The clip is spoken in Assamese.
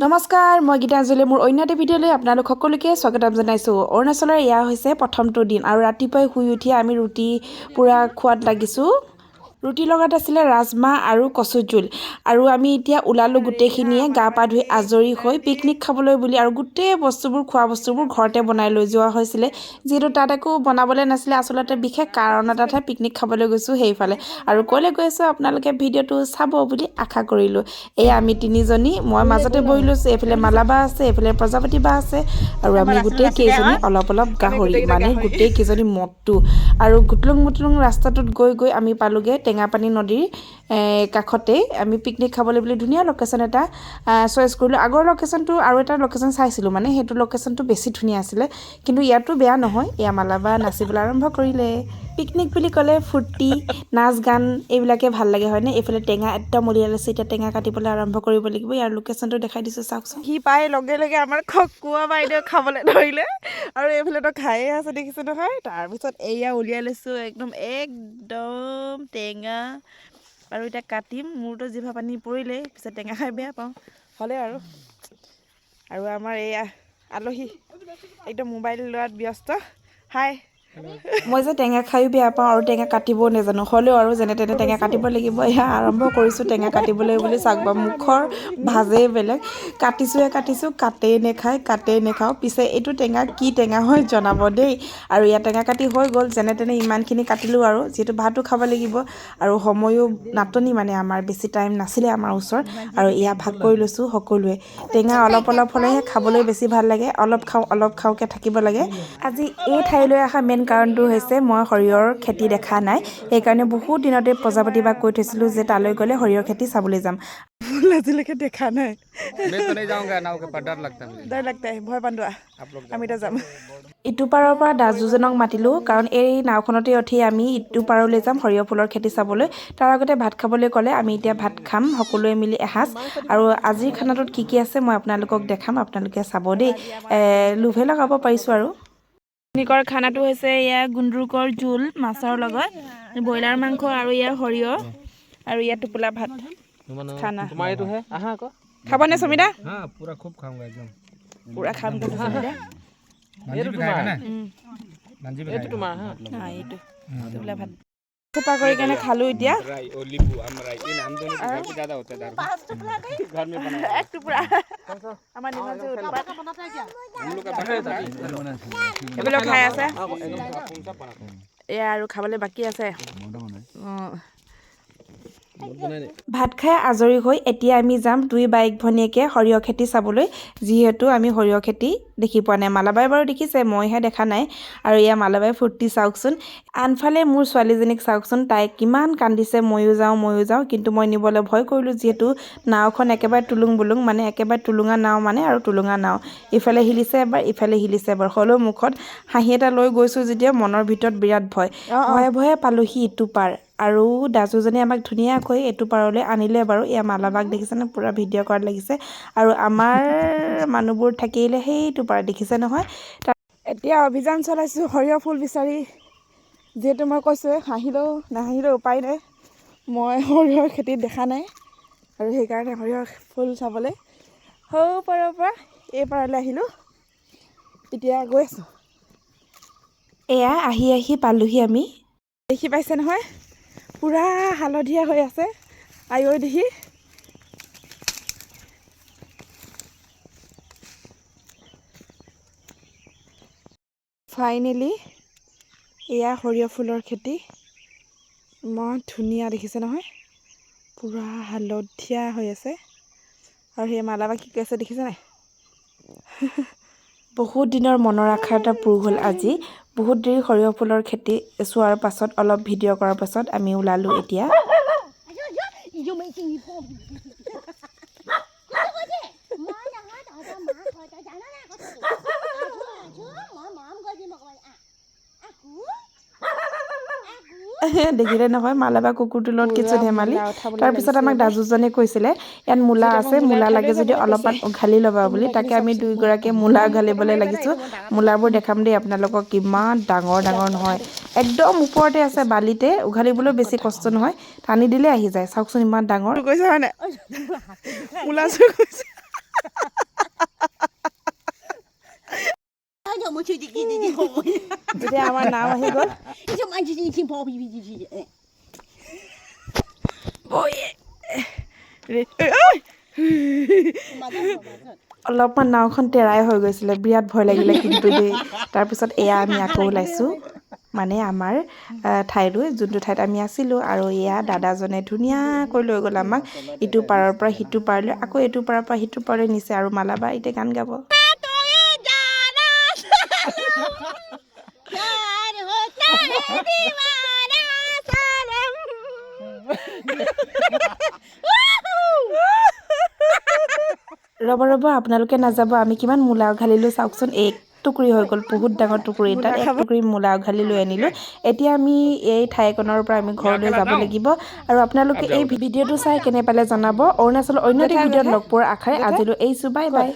নমস্কাৰ মই গীতাঞ্জলি মোৰ অন্য এটা ভিডিঅ'লৈ আপোনালোক সকলোকে স্বাগতম জনাইছোঁ। অৰুণাচলৰ এয়া হৈছে প্ৰথমটো দিন আৰু ৰাতিপুৱাই শুই উঠি আমি ৰুটি পুৰা খোৱাত লাগিছোঁ। ৰুটিৰ লগত আছিলে ৰাজমাহ আৰু কচু জোল আৰু আমি এতিয়া ওলালোঁ গোটেইখিনিয়ে গা পা ধুই আজৰি হৈ পিকনিক খাবলৈ বুলি আৰু গোটেই বস্তুবোৰ খোৱা বস্তুবোৰ ঘৰতে বনাই লৈ যোৱা হৈছিলে যিহেতু তাত একো বনাবলৈ নাছিলে আচলতে বিশেষ কাৰণ এটাতহে পিকনিক খাবলৈ গৈছোঁ সেইফালে আৰু ক'লৈ গৈছোঁ আপোনালোকে ভিডিঅ'টো চাব বুলি আশা কৰিলোঁ। এই আমি তিনিজনী মই মাজতে বহি লৈছোঁ এইফালে মালাবা আছে এইফালে প্ৰজাপতি বা আছে আৰু আমি গোটেই কেইজনী অলপ গাহৰি মানে গোটেই কেইজনী মটটো আৰু গুটলুং মুটলুং ৰাস্তাটোত গৈ আমি পালোঁগৈ টেঙাপানী নদীৰ কাষতেই আমি পিকনিক খাবলৈ বুলি ধুনীয়া লোকেশ্যন এটা চইচ কৰিলোঁ। আগৰ লোকেশ্যনটো আৰু এটা লোকেশ্যন চাইছিলোঁ মানে সেইটো লোকেশ্যনটো বেছি ধুনীয়া আছিলে কিন্তু ইয়াতো বেয়া নহয়। এয়া মালাবা নাচিবলৈ আৰম্ভ কৰিলে। পিকনিক বুলি ক'লে ফূৰ্তি নাচ গান এইবিলাকে ভাল লাগে হয়নে। এইফালে টেঙা একদম উলিয়াই লৈছে এতিয়া টেঙা কাটিবলৈ আৰম্ভ কৰিব লাগিব। ইয়াৰ লোকেশ্যনটো দেখাই দিছোঁ চাওকচোন। সি পাই লগে লগে আমাৰ খকুৱা বাইদেউ খাবলৈ ধৰিলে আৰু এইফালেতো খায়ে আছে দেখিছোঁ নহয়। তাৰপিছত এয়া উলিয়াই লৈছোঁ একদম টেঙা আৰু এতিয়া কাটিম মোৰতো জিভা পানী পৰিলেই পিছত টেঙা খাই বেয়া পাওঁ হ'লে আৰু আমাৰ এয়া আলহী একদম মোবাইল লোৱাত ব্যস্ত। হাই মই যে টেঙা খায়ো বেয়া পাওঁ আৰু টেঙা কাটিবও নাজানো হ'লেও আৰু যেনে তেনে টেঙা কাটিব লাগিব। এয়া আৰম্ভ কৰিছোঁ টেঙা কাটিবলৈ বুলি চাওক বা মুখৰ ভাজেই বেলেগ কাটিছোঁ কাটেই নেখাওঁ পিছে এইটো টেঙা কি টেঙা হয় জনাব দেই। আৰু ইয়াত টেঙা কাটি হৈ গ'ল যেনে তেনে ইমানখিনি কাটিলোঁ আৰু যিহেতু ভাতো খাব লাগিব আৰু সময়ো নাটনি মানে আমাৰ বেছি টাইম নাছিলে আমাৰ ওচৰত আৰু এয়া ভাগ কৰি লৈছোঁ সকলোৱে। টেঙা অলপ হ'লেহে খাবলৈ বেছি ভাল লাগে। অলপ খাওঁকৈ থাকিব লাগে। আজি এই ঠাইলৈ অহা মেইন কাৰণটো হৈছে মই সৰিয়হৰ খেতি দেখা নাই সেইকাৰণে বহুত দিনতে প্ৰজাপতি বাক কৈ থৈছিলোঁ যে তালৈ গ'লে সৰিয়হৰ খেতি চাবলৈ যাম। আজিলৈকে দেখা নাই। ডৰ লাগতা হে ভয় পান্দোৱা আমি এতিয়া যাম। ইটো পাৰৰ পৰা দাজুজনক মাতিলোঁ কাৰণ এই নাওখনতে উঠি আমি ইটো পাৰলৈ যাম সৰিয়হ ফুলৰ খেতি চাবলৈ। তাৰ আগতে ভাত খাবলৈ ক'লে আমি এতিয়া ভাত খাম সকলোৱে মিলি এসাঁজ আৰু আজিৰ খানাটোত কি কি আছে মই আপোনালোকক দেখাম আপোনালোকে চাব দেই। লোভে লগাব পাৰিছোঁ আৰু পিকনিকৰ খানাটো হৈছে এয়া গুন্দ্ৰুকৰ জোল মাছৰ লগত ব্ৰইলাৰ মাংস আৰু এয়া সৰিয়হ আৰু ইয়াত টোপোলা ভাত খানা খাবনে সমিতা? পুৰা খাম কৈছে সমিতা। কৰি কেনে খালোঁ এতিয়া এইবিলাক খাই আছে এয়া আৰু খাবলৈ বাকী আছে। ভাত খাই আজৰি হৈ এতিয়া আমি যাম দুই বাইক ভনীয়েকে সৰিয়হ খেতি চাবলৈ যিহেতু আমি সৰিয়হ খেতি দেখি পোৱা নাই। মালাবাই বাৰু দেখিছে মইহে দেখা নাই আৰু এয়া মালাবাই ফূৰ্তি চাওকচোন। আনফালে মোৰ ছোৱালীজনীক চাওকচোন তাই কিমান কান্দিছে ময়ো যাওঁ কিন্তু মই নিবলৈ ভয় কৰিলোঁ যিহেতু নাওখন একেবাৰে তুলুং বুলুং মানে একেবাৰে টুলুঙা নাও মানে আৰু টুলুঙা নাও ইফালে হিলিছে এবাৰ ইফালে হিলিছে এবাৰ হ'লেও মুখত হাঁহি এটা লৈ গৈছোঁ যেতিয়া মনৰ ভিতৰত বিৰাট ভয়ে পালোঁহি ইটো পাৰ আৰু দাজুজনী আমাক ধুনীয়াকৈ এইটো পাৰলৈ আনিলে বাৰু। এয়া মালাবাক দেখিছেনে পুৰা ভিডিঅ' কৰাত লাগিছে আৰু আমাৰ মানুহবোৰ থাকিলে সেইটো পাৰ দেখিছে নহয়। এতিয়া অভিযান চলাইছোঁ সৰিয়হ ফুল বিচাৰি যিহেতু মই কৈছোঁ হাঁহিলেও নাহাঁহিলেও উপায় নাই মই সৰিয়হৰ খেতি দেখা নাই আৰু সেইকাৰণে সৰিয়হ ফুল চাবলৈ সৌ পাৰৰ পৰা এই পাৰলৈ আহিলোঁ এতিয়া গৈ আছোঁ। এয়া আহি পালোঁহি আমি দেখি পাইছে নহয় পুৰা হালধীয়া হৈ আছে আই ঐ দেখি। ফাইনেলি এয়া সৰিয়হ ফুলৰ খেতি ইমান ধুনীয়া দেখিছে নহয় পুৰা হালধীয়া হৈ আছে আৰু সেই মালাবা কি কৈছে দেখিছে নাই। বহুত দিনৰ মনৰ আশা এটা পূৰ হ'ল আজি। বহুত দেৰি সৰিয়হ ফুলৰ খেতি চোৱাৰ পাছত অলপ ভিডিঅ' কৰাৰ পাছত আমি ওলালোঁ এতিয়া। দেখিলে নহয় মালাবা কুকুৰটোৰ লগত কিছু ধেমালি তাৰপিছত আমাক দাজুজনে কৈছিলে ইয়াত মূলা আছে মূলা লাগে যদি অলপমান উঘালি ল'বা বুলি তাকে আমি দুইগৰাকীয়ে মূলা উঘালিবলৈ লাগিছোঁ মূলাবোৰ দেখাম দেই আপোনালোকক কিমান ডাঙৰ ডাঙৰ নহয় একদম ওপৰতে আছে বালিতে উঘালিবলৈ বেছি কষ্ট নহয় টানি দিলে আহি যায় চাওকচোন ইমান ডাঙৰ কৈছে হয় নাই মূলা চুৰ কৈছে এতিয়া আমাৰ নাম আহি গ'ল অলপমান নাওখন তেৰাই হৈ গৈছিলে বিৰাট ভয় লাগিলে কিন্তু দেই তাৰপিছত এয়া আমি আকৌ ওলাইছোঁ মানে আমাৰ ঠাইলৈ যোনটো ঠাইত আমি আছিলোঁ আৰু এয়া দাদাজনে ধুনীয়াকৈ লৈ গ'ল আমাক ইটো পাৰৰ পৰা সিটো পাৰলৈ আকৌ এইটো পাৰৰ পৰা সিটো পাৰলৈ নিছে আৰু মালাবা এতিয়া গান গাব ৰ'ব আপোনালোকে নাযাব আমি কিমান মূলা উঘালিলোঁ চাওকচোন এক টুকুৰি হৈ গ'ল বহুত ডাঙৰ টুকুৰি তাত এক টুকুৰি মূলা উঘালি লৈ আনিলোঁ এতিয়া আমি এই ঠাইকণৰ পৰা আমি ঘৰলৈ যাব লাগিব আৰু আপোনালোকে এই ভিডিঅ'টো চাই কেনে পালে জনাব অৰুণাচলৰ অন্য এটা ভিডিঅ'ত লগ পোৱাৰ আশাৰে আজিলৈ এইছোঁ বাই বাই